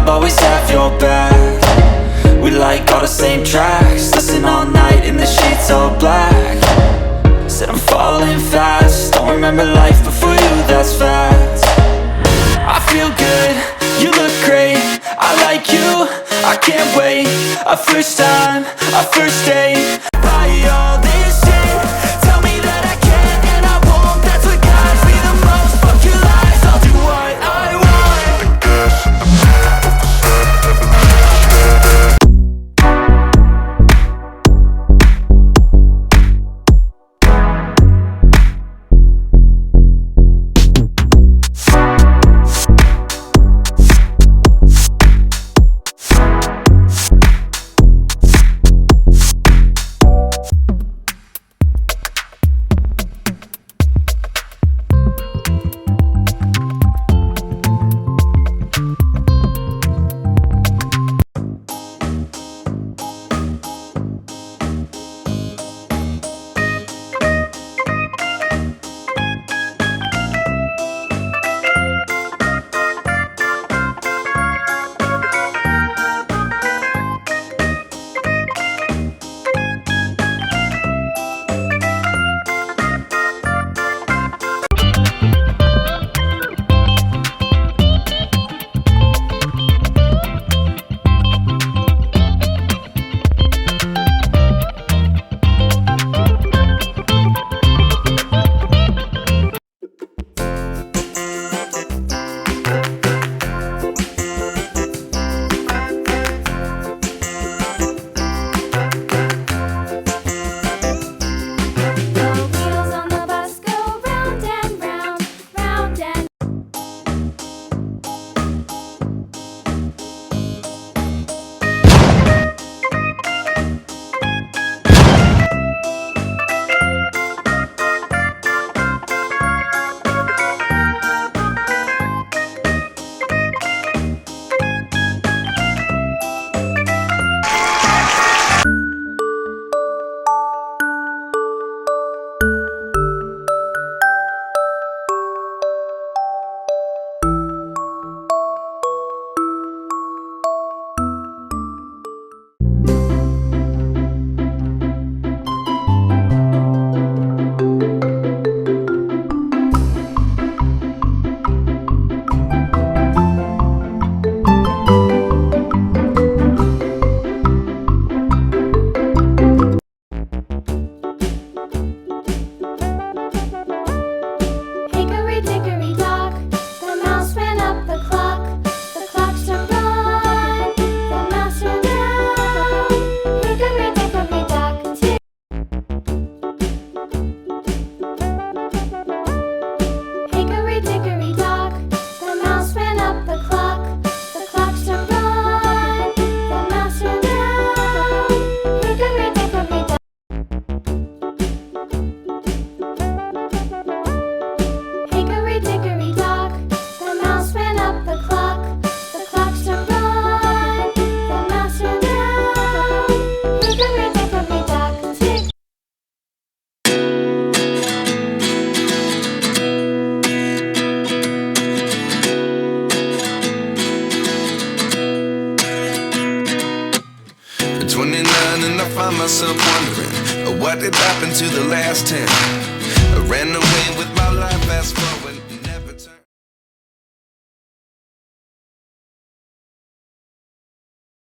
I'll always have your back. We like all the same tracks, listen all night in the sheets all black. Said I'm falling fast, don't remember life before you, that's fact. I feel good, you look great, I like you, I can't wait. A first time, a first date. Buy all this shit, tell me that I can and I won't. That's what guides me the most, fuck your lies, I'll do what I want. find myself wondering, what did happen to the last 10? I ran away with my life, fast forward.